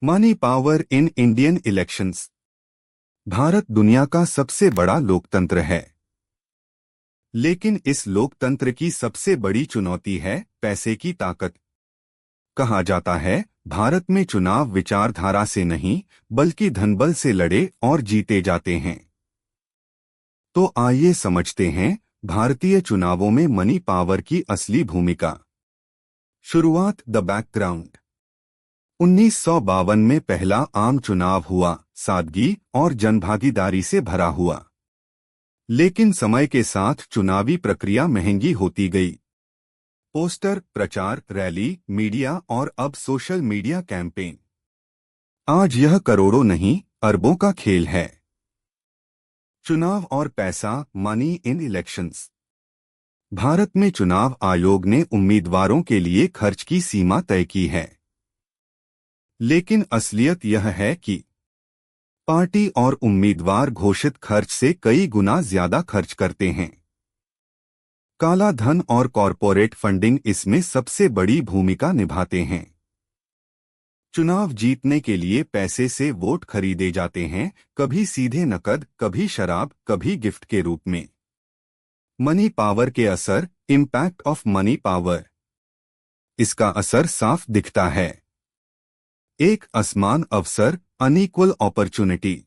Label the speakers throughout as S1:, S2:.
S1: Money power in Indian elections. Bharat दुनिया का सबसे बड़ा लोकतंत्र है, लेकिन इस लोकतंत्र की सबसे बड़ी चुनौती है पैसे की ताकत। कहा जाता है, भारत में चुनाव विचारधारा से नहीं बल्कि धनबल से लड़े और जीते जाते हैं। तो आइए समझते हैं भारतीय चुनावों में मनी पावर की असली भूमिका। शुरुआत। The background. 1952 में पहला आम चुनाव हुआ, सादगी और जनभागीदारी से भरा हुआ। लेकिन समय के साथ चुनावी प्रक्रिया महंगी होती गई। पोस्टर, प्रचार, रैली, मीडिया और अब सोशल मीडिया कैंपेन। आज यह करोड़ों नहीं, अरबों का खेल है। चुनाव और पैसा, मनी इन इलेक्शंस। भारत में चुनाव आयोग ने उम्मीदवारों के लिए खर्च की सीमा तय की है। लेकिन असलियत यह है कि पार्टी और उम्मीदवार घोषित खर्च से कई गुना ज्यादा खर्च करते हैं। काला धन और कॉरपोरेट फंडिंग इसमें सबसे बड़ी भूमिका निभाते हैं। चुनाव जीतने के लिए पैसे से वोट खरीदे जाते हैं, कभी सीधे नकद, कभी शराब, कभी गिफ्ट के रूप में। मनी पावर के असर। Impact of money power. इसका असर साफ दिखता है। एक असमान अवसर, अनइक्वल अपॉर्चुनिटी।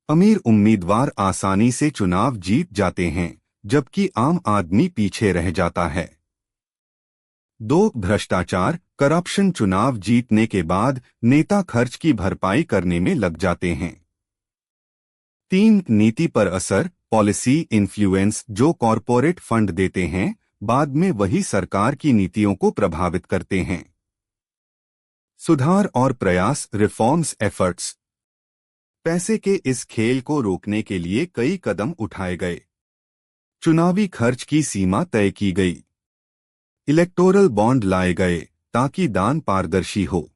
S1: अमीर उम्मीदवार आसानी से चुनाव जीत जाते हैं, जबकि आम आदमी पीछे रह जाता है। 2. भ्रष्टाचार, करप्शन। चुनाव जीतने के बाद नेता खर्च की भरपाई करने में लग जाते हैं। 3. नीति पर असर, पॉलिसी इन्फ्लुएंस। जो कॉरपोरेट फंड देते हैं, बाद में वही सरकार की नीतियों को प्रभावित करते हैं। सुधार और प्रयास, रिफॉर्म्स एफर्ट्स। पैसे के इस खेल को रोकने के लिए कई कदम उठाए गए। चुनावी खर्च की सीमा तय की गई। इलेक्टोरल बॉन्ड लाए गए ताकि दान पारदर्शी हो।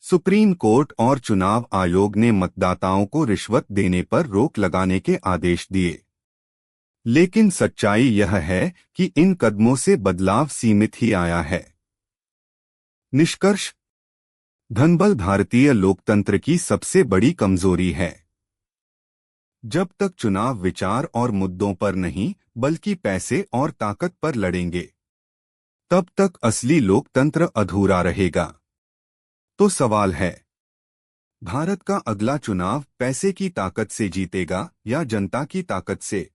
S1: सुप्रीम कोर्ट और चुनाव आयोग ने मतदाताओं को रिश्वत देने पर रोक लगाने के आदेश दिए। लेकिन सच्चाई यह है कि इन कदमों से बदलाव सीमित ही आया है। निष्कर्ष। धनबल भारतीय लोकतंत्र की सबसे बड़ी कमजोरी है। जब तक चुनाव विचार और मुद्दों पर नहीं बल्कि पैसे और ताकत पर लड़ेंगे, तब तक असली लोकतंत्र अधूरा रहेगा। तो सवाल है, भारत का अगला चुनाव पैसे की ताकत से जीतेगा या जनता की ताकत से?